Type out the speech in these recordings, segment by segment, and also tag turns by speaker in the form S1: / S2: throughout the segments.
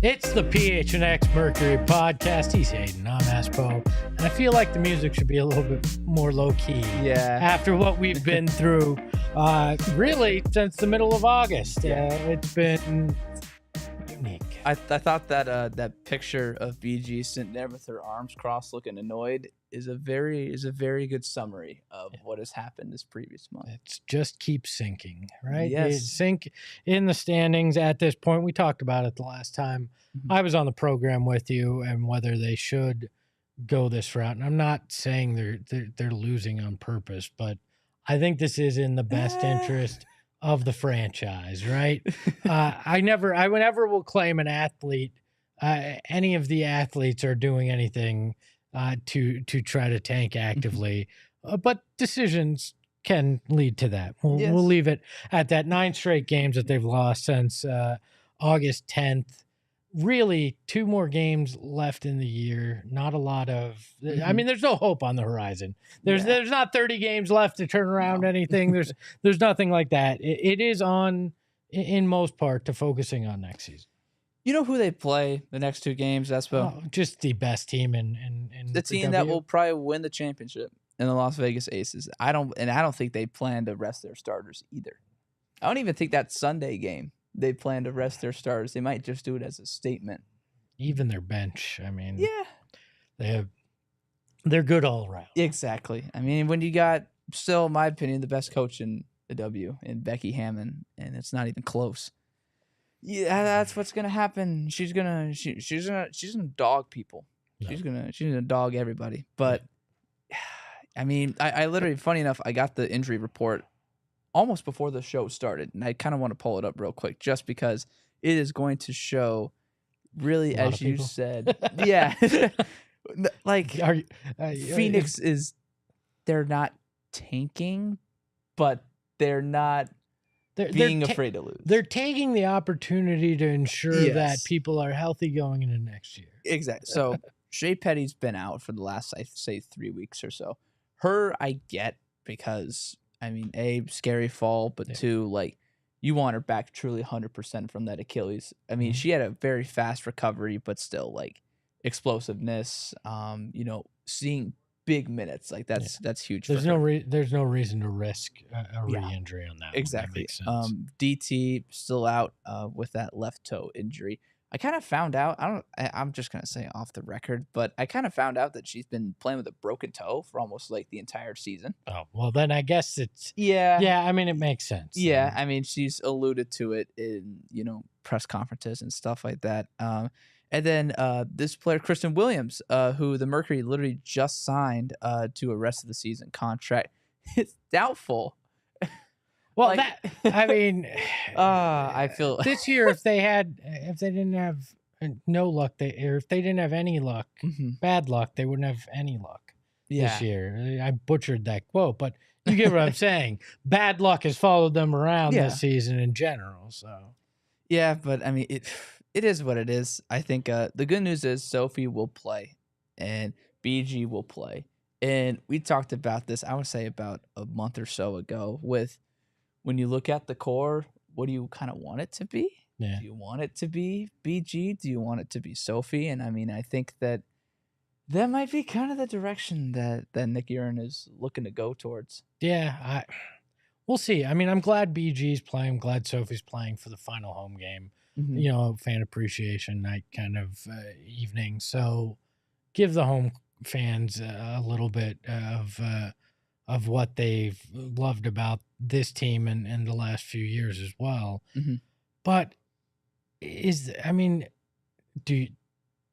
S1: It's the PHNX Mercury podcast. He's Hayden. I'm Aspo. And I feel like the music should be a little bit more low-key.
S2: Yeah.
S1: After what we've been through, really, since the middle of August. It's been unique.
S2: I thought that that picture of BG sitting there with her arms crossed looking annoyed is a very good summary of what has happened this previous month.
S1: It just keeps sinking, right?
S2: Yes.
S1: It sink in the standings at this point. We talked about it the last time I was on the program with you and whether they should go this route. And I'm not saying they're losing on purpose, but I think this is in the best interest of the franchise, right? I never will claim an athlete, any of the athletes are doing anything to try to tank actively, but decisions can lead to that. We'll leave it at that. 9 straight games that they've lost since August 10th. Really, 2 more games left in the year. Not a lot of. I mean, there's no hope on the horizon. There's not 30 games left to turn around anything. There's nothing like that. It is on, in most part, to focusing on next season.
S2: You know who they play the next 2 games, Espo?
S1: Just the best team in
S2: the team that will probably win the championship in the Las Vegas Aces. I don't think they plan to rest their starters either. I don't even think that Sunday game they plan to rest their starters. They might just do it as a statement.
S1: Even their bench, I mean, they're good all around.
S2: Exactly. I mean, when you got, still, in my opinion, the best coach in the W in Becky Hammond, and it's not even close. Yeah, that's what's gonna happen. She's gonna dog people. No. She's gonna dog everybody. But I mean, I literally, funny enough, I got the injury report almost before the show started, and I kind of want to pull it up real quick just because it is going to show, really, as you said, like Phoenix is, they're not tanking, but they're not being afraid to lose.
S1: They're taking the opportunity to ensure that people are healthy going into next year.
S2: Exactly. So Shea Petty's been out for the last, I'd say, 3 weeks or so. Her, I get, because I mean, A, scary fall, but 2, like, you want her back truly 100% from that Achilles. I mean, she had a very fast recovery, but still, like, explosiveness, seeing big minutes, like, that's huge.
S1: There's no reason to risk a re-injury on that.
S2: Exactly.
S1: That makes sense.
S2: DT still out with that left toe injury. I kind of found out, I'm just going to say off the record, but I kind of found out that she's been playing with a broken toe for almost like the entire season.
S1: Oh, well, then I guess it's...
S2: Yeah,
S1: I mean, it makes sense.
S2: Yeah, I mean, she's alluded to it in, press conferences and stuff like that. And then this player, Kristen Williams, who the Mercury literally just signed to a rest of the season contract, it's doubtful.
S1: Well, I mean,
S2: I feel
S1: this year, if they didn't have no luck, if they didn't have any luck, bad luck, they wouldn't have any luck this year. I butchered that quote, but you get what I'm saying. Bad luck has followed them around this season in general. So,
S2: yeah, but I mean, it is what it is. I think the good news is Sophie will play and BG will play, and we talked about this, I would say, about a month or so ago with. When you look at the core, what do you kind of want it to be?
S1: Yeah.
S2: Do you want it to be BG? Do you want it to be Sophie? And I mean, I think that might be kind of the direction that Nick Urin is looking to go towards.
S1: Yeah, we'll see. I mean, I'm glad BG's playing. I'm glad Sophie's playing for the final home game. Fan appreciation night kind of evening. So give the home fans a little bit of what they've loved about this team and the last few years as well. But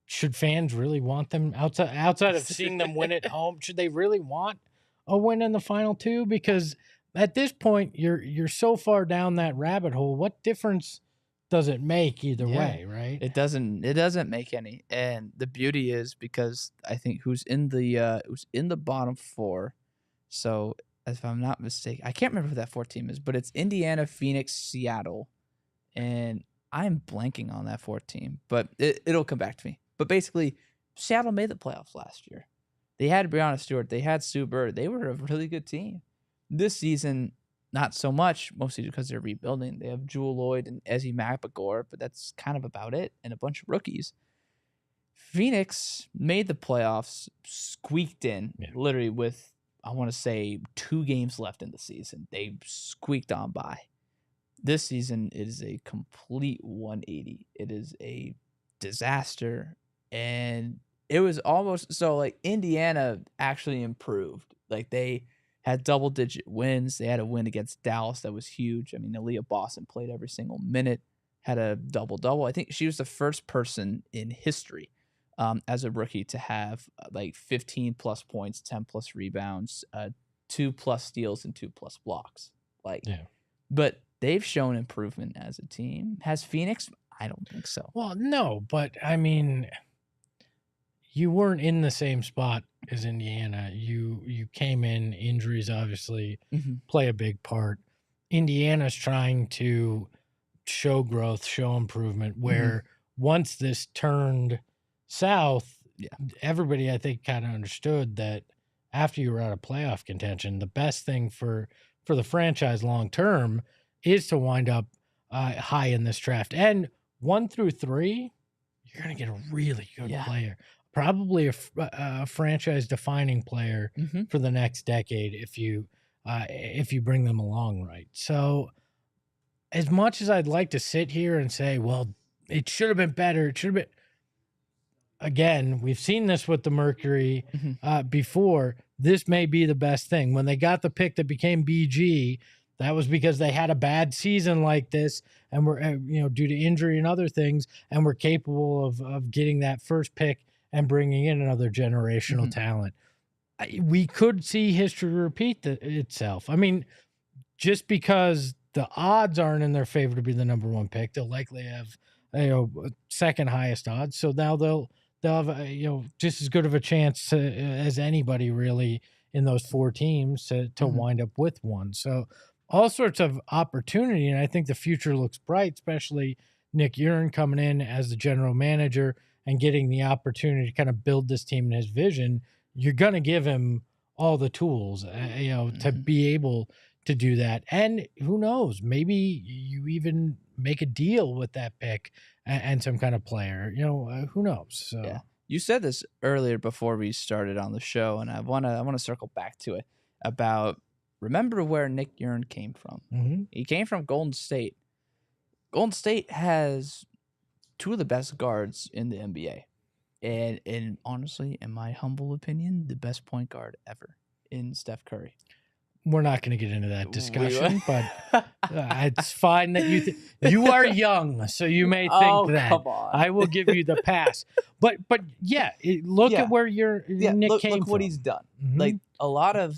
S1: should fans really want them outside of seeing them win at home? Should they really want a win in the final 2? Because at this point, you're so far down that rabbit hole. What difference does it make either way, right?
S2: It doesn't make any. And the beauty is, because I think who's in the bottom 4. So, if I'm not mistaken, I can't remember who that 4th team is, but it's Indiana, Phoenix, Seattle, and I'm blanking on that 4th team, but it'll come back to me. But basically, Seattle made the playoffs last year. They had Breanna Stewart. They had Sue Bird. They were a really good team. This season, not so much, mostly because they're rebuilding. They have Jewel Lloyd and Ezzy Mapagor, but that's kind of about it, and a bunch of rookies. Phoenix made the playoffs, squeaked in, literally with, I want to say, 2 games left in the season. They squeaked on by. This season, it is a complete 180. It is a disaster, and it was almost so like Indiana actually improved. Like they had double-digit wins. They had a win against Dallas that was huge. I mean, Aaliyah Boston played every single minute, had a double-double. I think she was the first person in history as a rookie to have like 15-plus points, 10-plus rebounds, 2-plus steals, and 2-plus blocks. But they've shown improvement as a team. Has Phoenix? I don't think so.
S1: Well, no, but I mean, you weren't in the same spot as Indiana. You came in, injuries obviously play a big part. Indiana's trying to show growth, show improvement, where once this turned south, everybody, I think, kind of understood that after you were out of playoff contention, the best thing for the franchise long term is to wind up high in this draft. And 1 through 3, you're going to get a really good player, probably a franchise-defining player for the next decade if you bring them along right. So as much as I'd like to sit here and say, well, it should have been better, it should have been, again, we've seen this with the Mercury before. This may be the best thing. When they got the pick that became BG, that was because they had a bad season like this and were, due to injury and other things, and were capable of getting that first pick and bringing in another generational talent. We could see history repeat itself. I mean, just because the odds aren't in their favor to be the number 1 pick, they'll likely have, second highest odds. So now they'll have, just as good of a chance as anybody really in those 4 teams to wind up with one. So all sorts of opportunity, and I think the future looks bright, especially Nick Uren coming in as the general manager and getting the opportunity to kind of build this team in his vision. You're going to give him all the tools, to be able to do that. And who knows, maybe you even make a deal with that pick and some kind of player, who knows? So.
S2: Yeah. You said this earlier before we started on the show, and I want to circle back to it about, remember where Nick Uren came from. He came from Golden State. Golden State has 2 of the best guards in the NBA. And honestly, in my humble opinion, the best point guard ever in Steph Curry.
S1: We're not going to get into that discussion, but it's fine that you are young, so you may think that. Come on. I will give you the pass. But yeah, look at where Nick came from.
S2: Look what he's done. Like a lot, I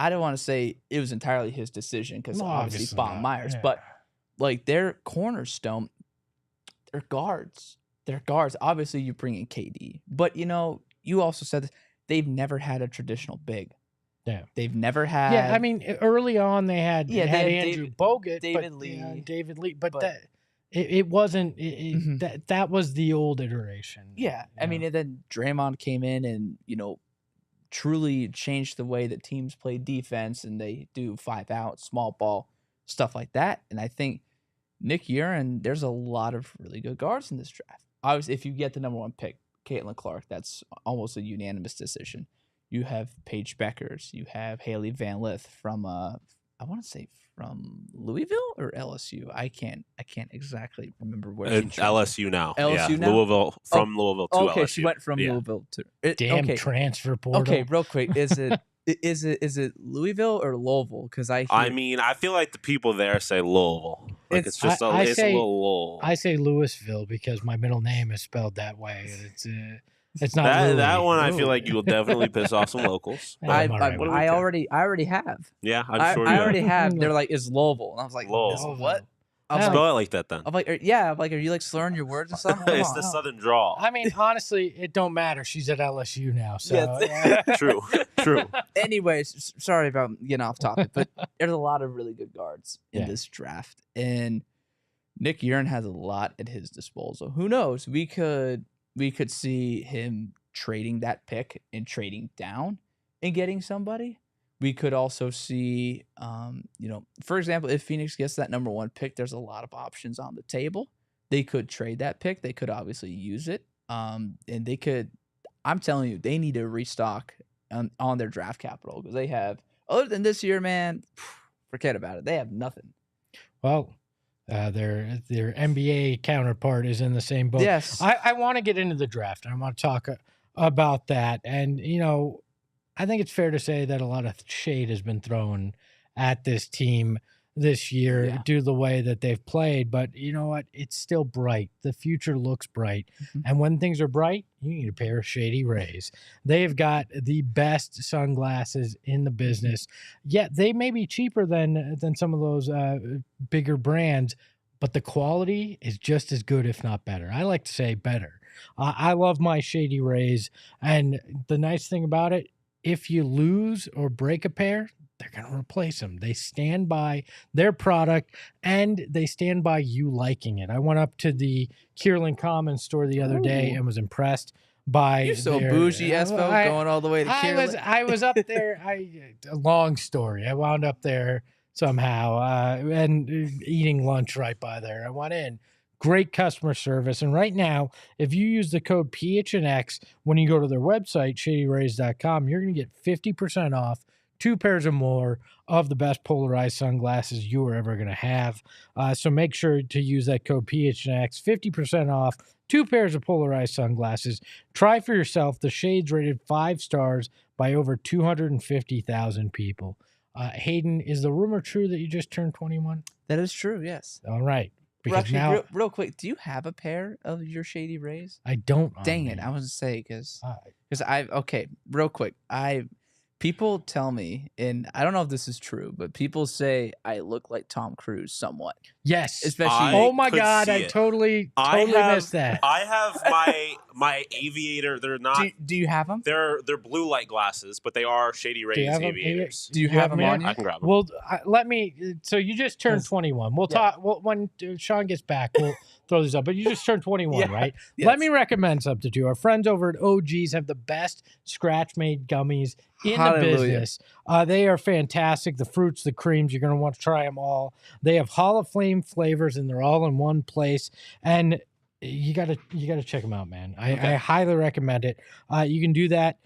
S2: don't want to say it was entirely his decision because obviously Bob Myers, but like their cornerstone, they're guards. They're guards. Obviously, you bring in KD, but you also said this, they've never had a traditional big.
S1: Yeah,
S2: they've never had.
S1: Yeah, I mean, early on they had Andrew Bogut,
S2: David Lee,
S1: but that it wasn't. That was the old iteration.
S2: Yeah, I mean, and then Draymond came in and truly changed the way that teams play defense, and they do 5-out, small ball, stuff like that. And I think Nick Uren, there's a lot of really good guards in this draft. Obviously, if you get the number 1 pick, Caitlin Clark, that's almost a unanimous decision. You have Paige Bueckers. You have Haley Van Lith from, I want to say from Louisville or LSU. I can't exactly remember where.
S3: LSU now.
S2: LSU now?
S3: Louisville to LSU.
S2: Okay, she went from Louisville to.
S1: Transfer portal.
S2: Okay, real quick, is it Louisville or Louisville? Because I
S3: mean, I feel like the people there say Louisville. Like it's just a little.
S1: I say Louisville because my middle name is spelled that way. It's not
S3: that one. I feel like you will definitely piss off some locals.
S2: I already have.
S3: Yeah, I'm sure.
S2: I already have. They're like, is Louisville, and I was like,
S3: Louisville.
S2: What?
S3: Spell it like that then.
S2: I'm like, are you like slurring your words or something?
S3: It's the Southern drawl.
S1: I mean, honestly, it don't matter. She's at LSU now, so
S3: True.
S2: Anyways, sorry about getting off topic, but there's a lot of really good guards in this draft, and Nick Uren has a lot at his disposal. Who knows? We could see him trading that pick and trading down and getting somebody. We could also see, for example, if Phoenix gets that number 1 pick, there's a lot of options on the table. They could trade that pick. They could obviously use it. And they could, I'm telling you, they need to restock on their draft capital because they have, other than this year, man, forget about it. They have nothing.
S1: Well, their NBA counterpart is in the same boat.
S2: Yes.
S1: I want to get into the draft. I want to talk about that. And, I think it's fair to say that a lot of shade has been thrown at this team this year due to the way that they've played. But you know what? It's still bright. The future looks bright. Mm-hmm. And when things are bright, you need a pair of Shady Rays. They've got the best sunglasses in the business. Yet they may be cheaper than some of those bigger brands, but the quality is just as good, if not better. I like to say better. I love my Shady Rays. And the nice thing about it, if you lose or break a pair, they're going to replace them. They stand by their product, and they stand by you liking it. I went up to the Kierland Commons store the other day and was impressed by
S2: You're so bougie, Espo, going all the way to Kierland.
S1: I was up there. A long story. I wound up there somehow and eating lunch right by there. I went in. Great customer service. And right now, if you use the code PHNX when you go to their website, shadyrays.com, you're going to get 50% off 2 pairs or more of the best polarized sunglasses you are ever going to have. So make sure to use that code PHNX, 50% off 2 pairs of polarized sunglasses. Try for yourself. The shades rated 5 stars by over 250,000 people. Hayden, is the rumor true that you just turned 21?
S2: That is true, yes.
S1: All right.
S2: Because actually, now, real quick, do you have a pair of your Shady Rays?
S1: I don't.
S2: Dang it! I was gonna say because real quick, people tell me, and I don't know if this is true, but people say I look like Tom Cruise somewhat.
S1: Yes,
S2: especially.
S1: Oh my God, I totally missed that.
S3: I have my aviator. They're not.
S2: Do you have them?
S3: They're blue light glasses, but they are Shady Rays aviators.
S2: Do you have them on you?
S3: I can grab them.
S1: Well, let me. So you just turned 21. We'll talk. Well, when Sean gets back, we'll throw these up. But you just turned 21, right? Yes. Let me recommend something to you. Our friends over at OGs have the best scratch-made gummies in the business. They are fantastic. The fruits, the creams, you're going to want to try them all. They have Hall of Fame flavors, and they're all in one place. And you gotta check them out, man. I highly recommend it. You can do that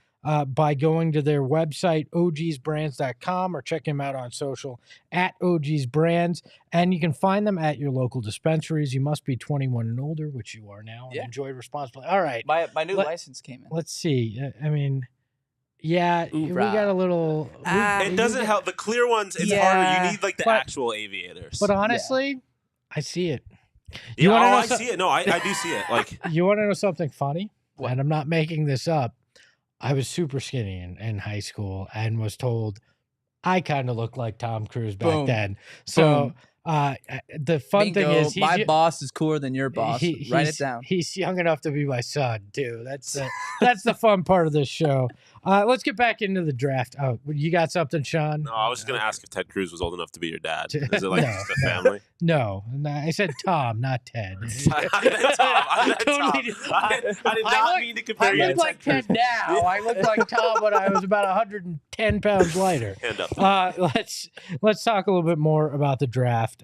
S1: by going to their website, ogsbrands.com, or check them out on social at ogsbrands. And you can find them at your local dispensaries. You must be 21 and older, which you are now, and enjoy responsibly. All right.
S2: My new license came in.
S1: Let's see. We got a little.
S3: It doesn't help. The clear ones, it's harder. You need the actual aviators.
S1: But honestly, I see it.
S3: I see it. No, I do see it.
S1: You want to know something funny? What? And I'm not making this up. I was super skinny in high school and was told I kind of looked like Tom Cruise back then. So the fun thing is,
S2: my boss is cooler than your boss. Write it down.
S1: He's young enough to be my son too. That's the fun part of this show. Let's get back into the draft. Oh, you got something, Sean?
S3: No, I was just going to ask if Ted Cruz was old enough to be your dad. Is it just a family?
S1: No, I said Tom, not Ted.
S3: I did not mean to compare you.
S1: I look like Ted now. I look like Tom when I was about 110 pounds lighter.
S3: Hand up.
S1: Let's talk a little bit more about the draft.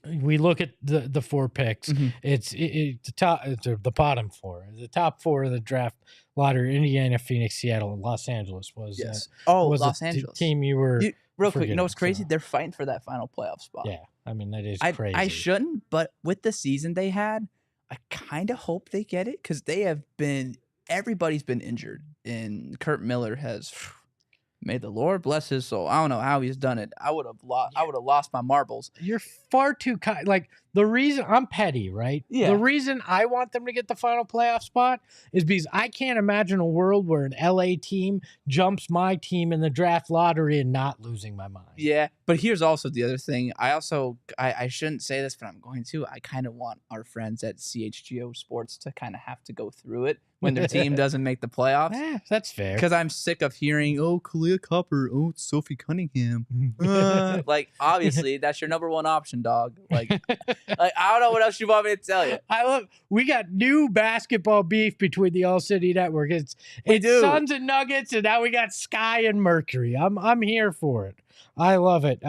S1: We look at the 4 picks. Mm-hmm. It's the bottom 4. The top 4 of the draft lottery: Indiana, Phoenix, Seattle, and Los Angeles was
S2: Los Angeles
S1: team you were.
S2: Real quick, you know what's crazy? They're fighting for that final playoff spot.
S1: Yeah, I mean that is crazy.
S2: I shouldn't, but with the season they had, I kind of hope they get it because everybody's been injured, and Kurt Miller has. May the Lord bless his soul. I don't know how he's done it. I would have lost my marbles.
S1: You're far too kind. The reason I'm petty, right?
S2: Yeah.
S1: The reason I want them to get the final playoff spot is because I can't imagine a world where an LA team jumps my team in the draft lottery and not losing my mind.
S2: Yeah, but here's also the other thing. I shouldn't say this, but I'm going to. I kind of want our friends at CHGO Sports to kind of have to go through it when their team doesn't make the playoffs.
S1: Yeah, that's fair.
S2: Because I'm sick of hearing, Kalia Copper, it's Sophie Cunningham. Obviously, that's your number 1 option, dog. Like, I don't know what else you want me to tell you.
S1: We got new basketball beef between the All-City Network. It's Suns and Nuggets, and now we got Sky and Mercury. I'm here for it. I love it.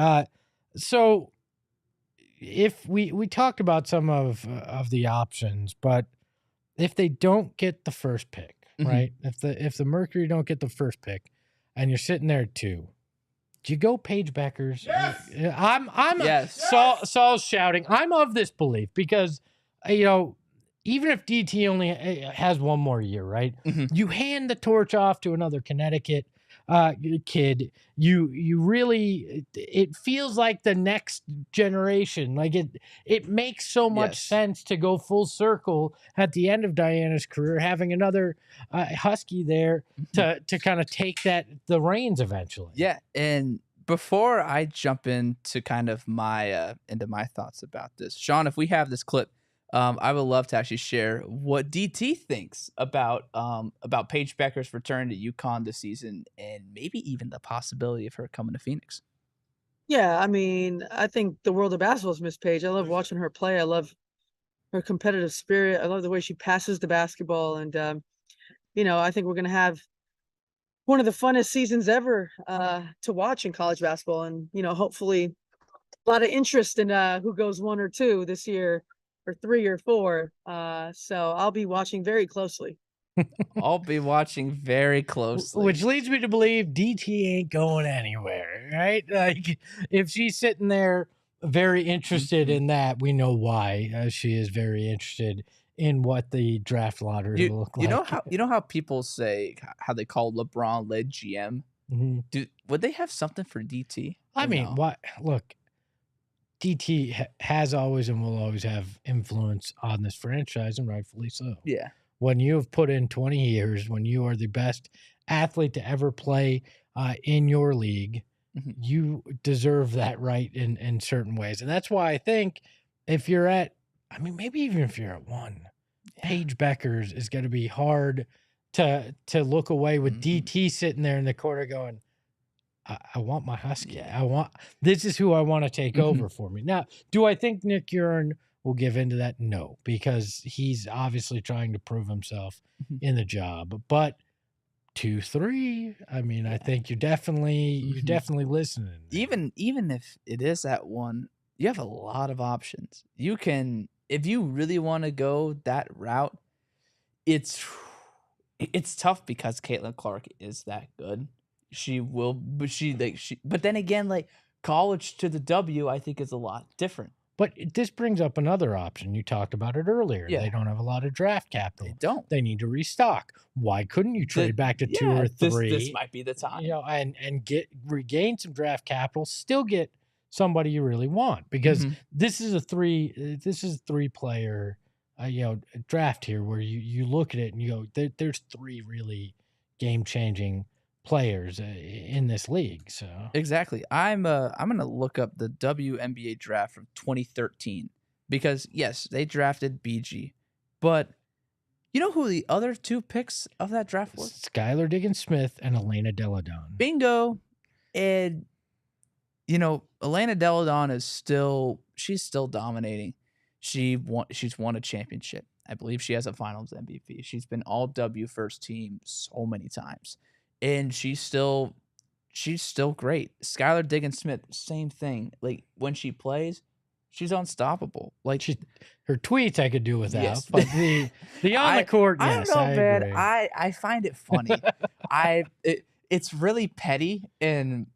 S1: So if we talked about some of the options, but if they don't get the first pick, right? If the Mercury don't get the first pick, and you're sitting there at 2, do you go Paige Bueckers?
S2: Yes.
S1: I'm Saul's shouting. I'm of this belief because, even if DT only has one more year, right? You hand the torch off to another Connecticut kid. You really, it feels like the next generation. Like it makes so much sense to go full circle at the end of Diana's career, having another Husky there to kind of take the reins eventually.
S2: Yeah, and before I jump into kind of my thoughts about this, Sean, if we have this clip, I would love to actually share what DT thinks about Paige Bueckers' return to UConn this season, and maybe even the possibility of her coming to Phoenix.
S4: Yeah, I mean, I think the world of basketball's Miss Paige. I love watching her play. I love her competitive spirit. I love the way she passes the basketball, and I think we're gonna have one of the funnest seasons ever to watch in college basketball, and hopefully a lot of interest in who goes 1 or 2 this year, or 3 or 4. So I'll be watching very closely.
S2: I'll be watching very closely.
S1: Which leads me to believe DT ain't going anywhere, right? Like, if she's sitting there very interested in that, we know why. She is very interested in what the draft lottery will look like.
S2: You know how people say how they call LeBron led GM? Would they have something for DT?
S1: I mean, what? Look, DT has always and will always have influence on this franchise, and rightfully so.
S2: Yeah.
S1: When you have put in 20 years, when you are the best athlete to ever play in your league, you deserve that right in certain ways. And that's why I think if you're at, maybe even if you're at 1, Paige Bueckers is going to be hard to look away with DT sitting there in the corner going, I want my Husky. This is who I want to take over for me. Now, do I think Nick Uren will give into that? No, because he's obviously trying to prove himself in the job. But 2, 3, I think you're definitely listening.
S2: Even if it is at 1, you have a lot of options. You can, if you really want to go that route, it's tough because Caitlin Clark is that good. But then again, like, college to the W, I think is a lot different.
S1: But this brings up another option. You talked about it earlier. Yeah. They don't have a lot of draft capital.
S2: They don't.
S1: They need to restock. Why couldn't you trade back to 2 or 3?
S2: This might be the time.
S1: And regain some draft capital, still get somebody you really want, because this is a 3-player draft here where you look at it and you go, there's 3 really game-changing players in this league. So
S2: exactly. I'm gonna look up the WNBA draft from 2013, because yes, they drafted BG, but you know who the other 2 picks of that draft were?
S1: Skylar Diggins-Smith and Elena Deladon.
S2: Bingo. And Elena Deladon is still dominating. She's won a championship. I believe she has a finals MVP. She's been all W first team so many times. And she's still great. Skylar Diggins-Smith, same thing. Like, when she plays, she's unstoppable. Like,
S1: her tweets I could do without, but the on the court, yes, I don't know, man.
S2: Agree. I find it funny. It's really petty, and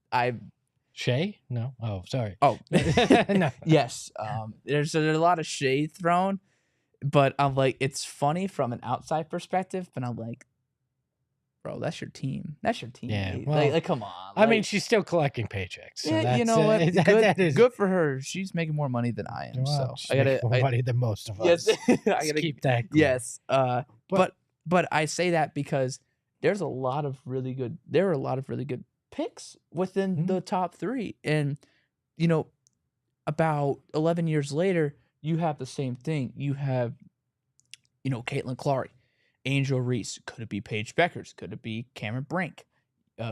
S1: Shay? No. Oh, sorry.
S2: Oh,
S1: no.
S2: Yes. There's a lot of shade thrown, but I'm like, it's funny from an outside perspective, but I'm like, bro, that's your team. That's your team.
S1: Yeah, well,
S2: like come on.
S1: I mean, she's still collecting paychecks. So
S2: yeah, you know what? Good for her. She's making more money than I am.
S1: Well,
S2: so I gotta
S1: more money than most of us.
S2: Yes, I gotta
S1: keep that. Cool.
S2: Yes. But I say that because there's a lot of really good. There are a lot of really good picks within the top 3, and about 11 years later, you have the same thing. You have, Caitlin Clark, Angel Reese. Could it be Paige Bueckers? Could it be Cameron Brink?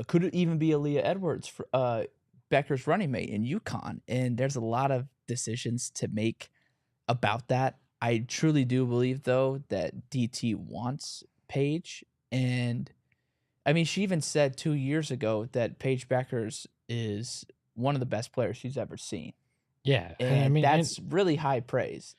S2: Could it even be Aaliyah Edwards, Bueckers' running mate in UConn? And there's a lot of decisions to make about that. I truly do believe, though, that DT wants Paige. And, I mean, she even said 2 years ago that Paige Bueckers is one of the best players she's ever seen.
S1: Yeah.
S2: And
S1: I mean,
S2: that's really high praise.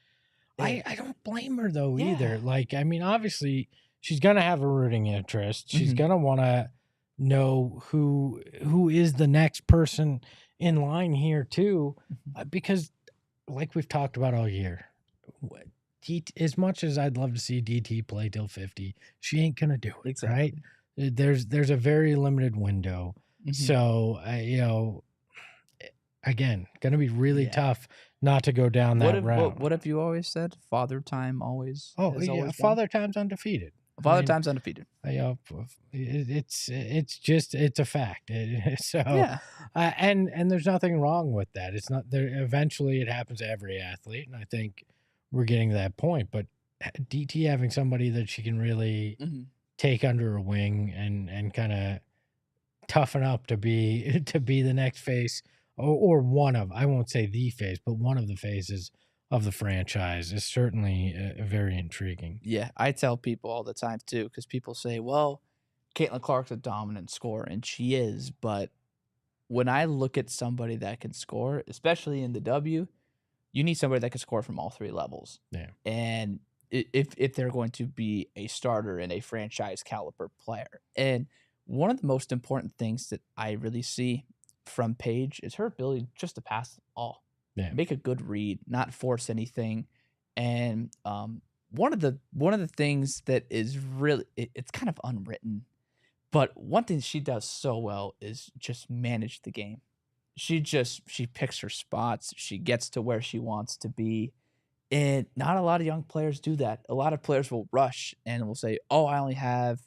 S1: I don't blame her, though, either. Like, I mean, obviously, she's going to have a rooting interest. She's going to want to know who is the next person in line here, too, because, like we've talked about all year, as much as I'd love to see DT play till 50, she ain't gonna do it. Exactly. Right? There's a very limited window. So you know, again, gonna be really tough not to go down that route.
S2: What have you always said? Father time always.
S1: Father time's undefeated.
S2: Father time's undefeated.
S1: It's a fact. And there's nothing wrong with that. It's not there. Eventually, it happens to every athlete, and I think we're getting to that point. But DT having somebody that she can really take under her wing and kind of toughen up to be the next face or one of, I won't say the face, but one of the faces of the franchise is certainly very intriguing.
S2: Yeah, I tell people all the time too, because people say, well, Caitlin Clark's a dominant scorer, and she is, but when I look at somebody that can score, especially in the W, you need somebody that can score from all three levels.
S1: Yeah.
S2: And if they're going to be a starter and a franchise caliber player. And one of the most important things that I really see from Paige is her ability just to pass the ball.
S1: Yeah.
S2: Make a good read, not force anything. And one of the things that is really, it's kind of unwritten, but one thing she does so well is just manage the game. She picks her spots. She gets to where she wants to be. And not a lot of young players do that. A lot of players will rush and will say, oh, I have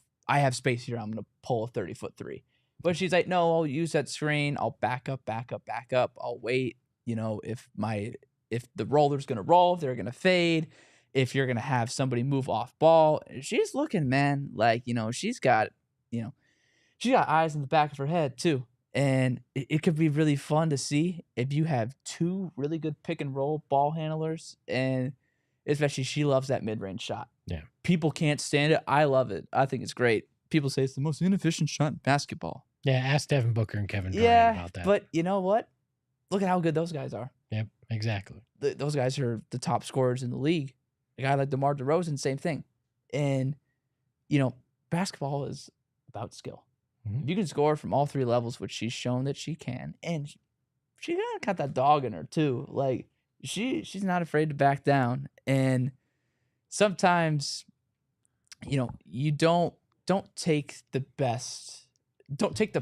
S2: space here. I'm going to pull a 30-foot three. But she's like, no, I'll use that screen. I'll back up. I'll wait. You know, if the roller's going to roll, if they're going to fade, if you're going to have somebody move off ball. She's looking, man, like, you know, she's got eyes in the back of her head too. And it could be really fun to see if you have two really good pick and roll ball handlers. And especially she loves that mid-range shot.
S1: Yeah.
S2: People can't stand it. I love it. I think it's great. People say it's the most inefficient shot in basketball.
S1: Yeah, ask Devin Booker and Kevin Durant about that.
S2: But you know what? Look at how good those guys are.
S1: Yep, exactly.
S2: Those guys are the top scorers in the league. A guy like DeMar DeRozan, same thing. And, you know, basketball is about skill. If you can score from all three levels, which she's shown that she can, and she got that dog in her too. Like she's not afraid to back down. And sometimes, you know, you don't take the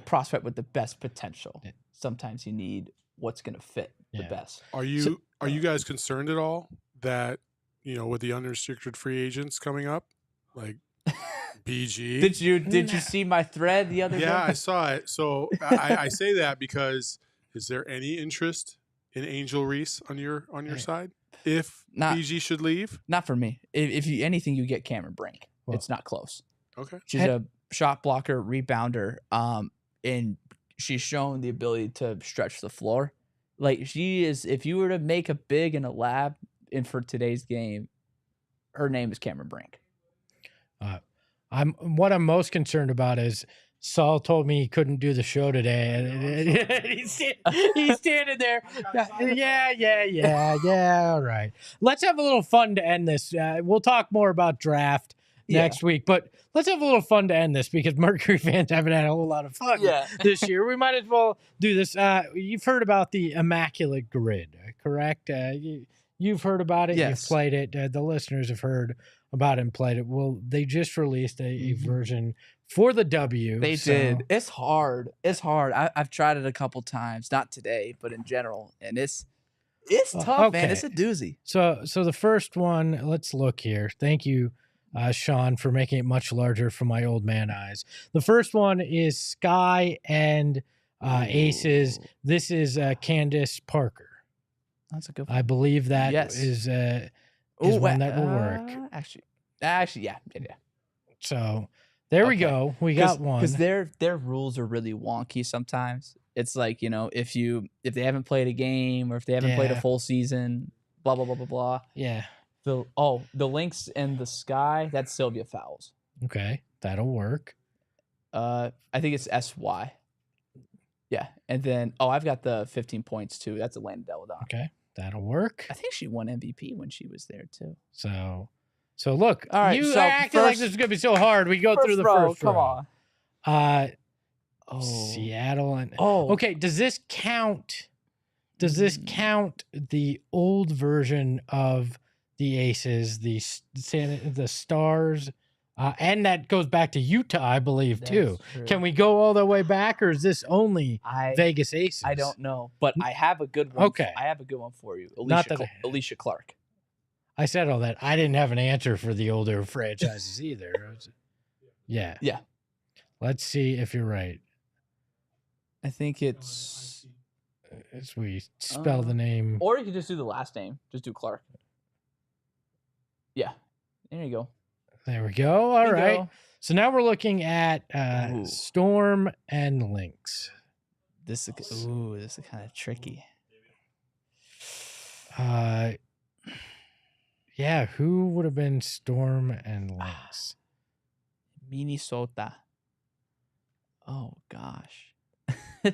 S2: prospect with the best potential. Yeah. Sometimes you need what's going to fit the best.
S5: Are you guys concerned at all that, you know, with the unrestricted free agents coming up, like BG?
S2: Did you see my thread the other day?
S5: Yeah, I saw it. So I say that because is there any interest in Angel Reese on your side if BG should leave?
S2: Not for me. If you anything, you get Cameron Brink. Well, it's not close.
S5: Okay.
S2: She's a shot blocker, rebounder, and she's shown the ability to stretch the floor. Like she is, if you were to make a big in a lab and for today's game, her name is Cameron Brink.
S1: What I'm most concerned about is Saul told me he couldn't do the show today, and he's standing there. Yeah. All right, let's have a little fun to end this. We'll talk more about draft next week, but let's have a little fun to end this because Mercury fans haven't had a whole lot of fun this year. We might as well do this. You've heard about the Immaculate Grid, correct? You've heard about it.
S2: Yes.
S1: You've played it. The listeners have heard about it and played it. Well, they just released a version for the W.
S2: They did. It's hard. I've tried it a couple times, not today, but in general, and it's tough, man. It's a doozy.
S1: So the first one, let's look here. Thank you, Sean, for making it much larger for my old man eyes. The first one is Sky and Aces. This is Candace Parker.
S2: That's a good one.
S1: I believe that is one that will work.
S2: Actually, yeah.
S1: So there we go. We got one.
S2: Because their rules are really wonky sometimes. It's like, you know, if they haven't played a game or if they haven't played a full season, blah blah blah blah blah.
S1: Yeah.
S2: The Lynx in the Sky, that's Sylvia Fowles.
S1: Okay, that'll work.
S2: I think it's SY. Yeah, and then I've got the 15 points too. That's Atlanta Deladon.
S1: Okay, that'll work.
S2: I think she won MVP when she was there too.
S1: So look,
S2: all right,
S1: you acted like this is gonna be so hard. We go through the first row.
S2: Come on.
S1: Seattle and okay. Does this count? Does this count the old version of the Aces, the Stars? And that goes back to Utah, I believe, too.
S2: True.
S1: Can we go all the way back, or is this only Vegas Aces?
S2: I don't know, but I have a good one.
S1: Okay.
S2: I have a good one for you. Alicia Clark.
S1: I said all that. I didn't have an answer for the older franchises either. Yeah.
S2: Yeah.
S1: Let's see if you're right.
S2: I think it's...
S1: As we spell the name.
S2: Or you could just do the last name. Just do Clark. Yeah. There you go.
S1: There we go. All right. So now we're looking at Storm and Lynx.
S2: This is kind of tricky.
S1: Yeah, who would have been Storm and Lynx?
S2: Minnesota. Oh gosh.
S1: I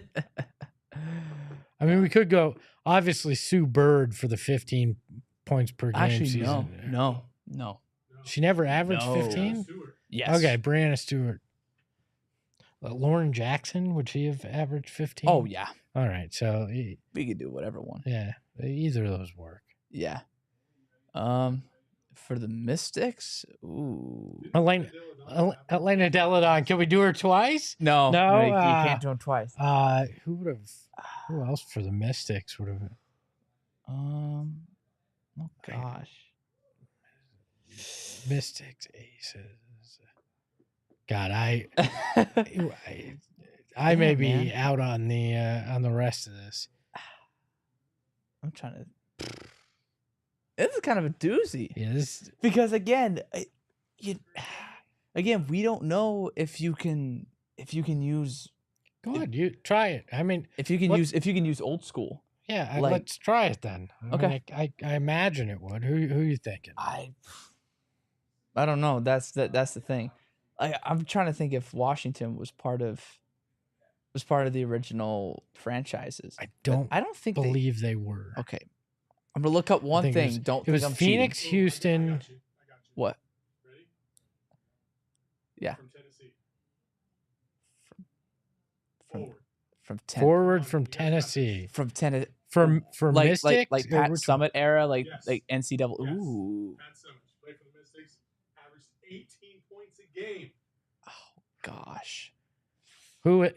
S1: mean, we could go obviously Sue Bird for the 15 points per game.
S2: Actually,
S1: season.
S2: No.
S1: She never averaged 15?
S2: Yes.
S1: Okay, Brianna Stewart. Lauren Jackson, would she have averaged 15?
S2: Oh, yeah.
S1: All right, so...
S2: We could do whatever one.
S1: Yeah, either of those work.
S2: Yeah. For the Mystics,
S1: Elena Deladon. Can we do her twice?
S2: No, you can't do them twice.
S1: Who else for the Mystics would have?
S2: Oh gosh.
S1: Mystics Aces. God, I may be out on the rest of this.
S2: I'm trying to. This is kind of a doozy.
S1: Yeah,
S2: because again, we don't know if you can use.
S1: Go ahead, you try it. I mean,
S2: if you can use old school.
S1: Yeah, let's try it then.
S2: Okay,
S1: I imagine it would. Who are you thinking?
S2: I don't know. That's the thing. I'm trying to think if Washington was part of the original franchises.
S1: I don't believe they were.
S2: Okay. I'm gonna look up one thing.
S1: It was Phoenix, Houston.
S2: What? Yeah. From
S1: forward from Tennessee.
S2: From Tennessee.
S1: For Mystic,
S2: like Pat Summit era, like NCAA.
S5: Yes.
S2: Ooh.
S5: Pat Summit played for the Mystics, averaged 18 points a game.
S2: Oh gosh.
S1: Who?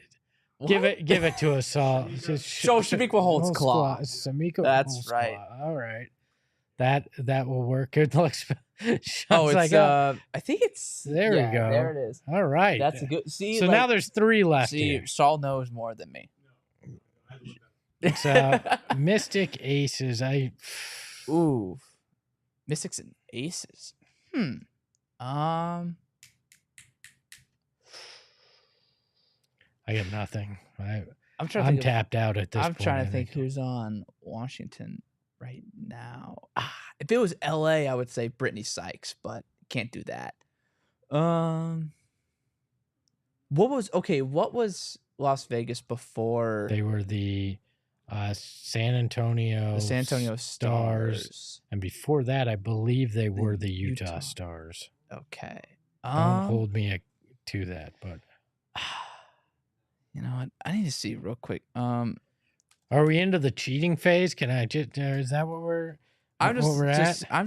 S1: Give it to us all.
S2: Show Shamika Holtzclaw.
S1: Shamika
S2: That's
S1: Holtzclaw.
S2: right.
S1: All right. That will work. It looks.
S2: It's like, I think it's
S1: there. We go.
S2: There it is.
S1: All right.
S2: That's a good. See,
S1: so now there's 3 left.
S2: See, Saul knows more than me.
S1: It's Mystic Aces.
S2: Mystics and Aces.
S1: I got nothing.
S2: I'm
S1: tapped out at this point.
S2: I'm trying to think who's on Washington right now. If it was LA, I would say Brittany Sykes, but can't do that. What was Las Vegas before?
S1: They were the San Antonio Stars. And before that, I believe they were the Utah Stars.
S2: Okay.
S1: Don't hold me to that, but
S2: you know what? I need to see real quick.
S1: Are we into the cheating phase? Can I just? Is that what we're?
S2: I'm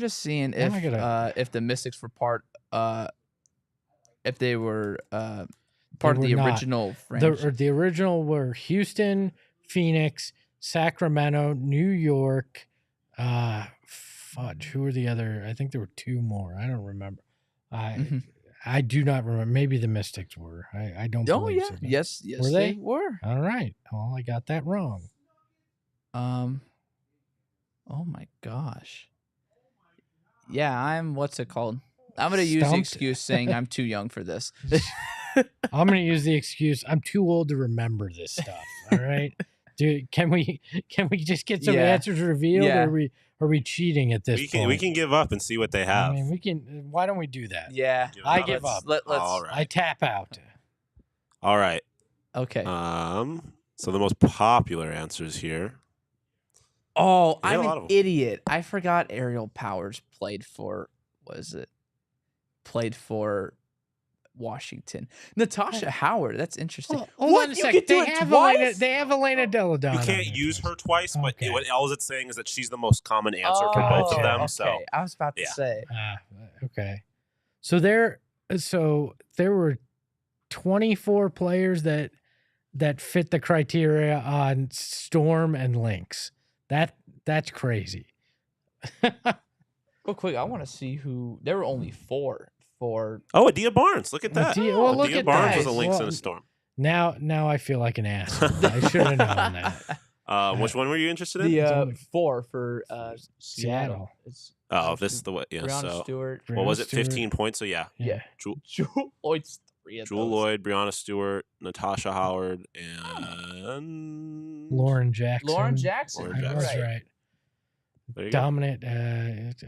S2: just seeing if the Mystics were part. If they were part of the original franchise.
S1: The original were Houston, Phoenix, Sacramento, New York. Fudge. Who were the other? I think there were 2 more. I don't remember. I do not remember. Maybe the Mystics were. I don't believe so.
S2: Yes,
S1: were
S2: they were.
S1: All right. Well, I got that wrong.
S2: Oh my gosh. Yeah, I'm. What's it called? I'm gonna use the excuse saying I'm too young for this.
S1: I'm gonna use the excuse I'm too old to remember this stuff. All right. Dude, can we just get some answers revealed, or are we cheating at this point?
S3: We can give up and see what they have.
S1: I mean, we can. Why don't we do that?
S2: Yeah,
S1: I give up.
S3: All right.
S1: I tap out.
S3: All right.
S2: Okay.
S3: So the most popular answers here.
S2: Oh, I'm an idiot. I forgot Aerial Powers played for Washington. Natasha Howard. That's interesting.
S1: Hold on a second. They have Elena Deladon.
S3: You can't use her twice, but what all it's saying is that she's the most common answer for both of them.
S2: Okay.
S3: So
S2: I was about to say.
S1: Okay. So there were 24 players that fit the criteria on Storm and Lynx. That's crazy.
S2: Real quick, I want to see who. There were only 4 for.
S3: Oh, Adia Barnes. Look at that.
S1: Adia
S3: Barnes was a Lynx and a Storm.
S1: Now I feel like an ass. I should have known that.
S3: Which one were you interested in?
S2: The 4 for Seattle.
S3: This is the way. Yeah.
S2: Brianna Stewart.
S3: What was it? 15 points. So yeah.
S2: Jewel Lloyd's 3 of
S3: Jewel Lloyd, Brianna Stewart, Natasha Howard, and
S1: Lauren Jackson.
S2: That was
S1: right. Dominant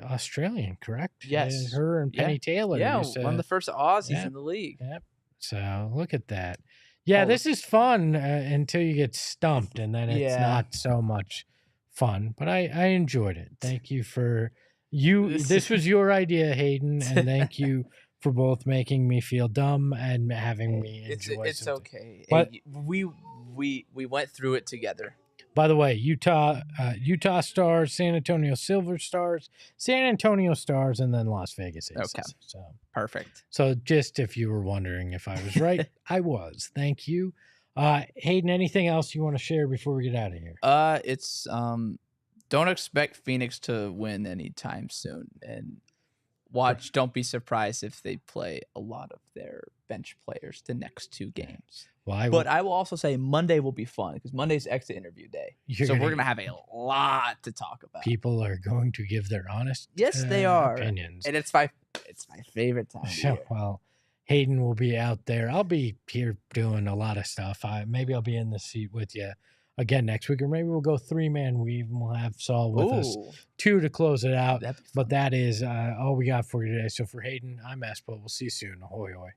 S1: Australian, correct?
S2: Yes.
S1: Her and Penny Taylor.
S2: Yeah, one of the first Aussies in the league.
S1: Yep. So look at that. Yeah, this is fun until you get stumped, and then it's not so much fun. But I enjoyed it. Thank you for This was your idea, Hayden, and thank you for both making me feel dumb and having me enjoy.
S2: It's okay.
S1: But
S2: we went through it together.
S1: By the way, Utah Stars, San Antonio Silver Stars, San Antonio Stars, and then Las Vegas Aces.
S2: Okay.
S1: So
S2: perfect.
S1: So just if you were wondering if I was right, I was. Thank you. Hayden, anything else you want to share before we get out of here?
S2: It's don't expect Phoenix to win anytime soon, and don't be surprised if they play a lot of their bench players the next 2 games. But I will also say Monday will be fun because Monday's exit interview day. We're going to have a lot to talk about.
S1: People are going to give their honest
S2: they are.
S1: Opinions.
S2: And it's my favorite time of year.
S1: Well, Hayden will be out there. I'll be here doing a lot of stuff. Maybe I'll be in the seat with you again next week, or maybe we'll go 3-man weave and we'll have Saul with us 2 to close it out. But that is all we got for you today. So for Hayden, I'm Espo. We'll see you soon. Ahoy, hoy.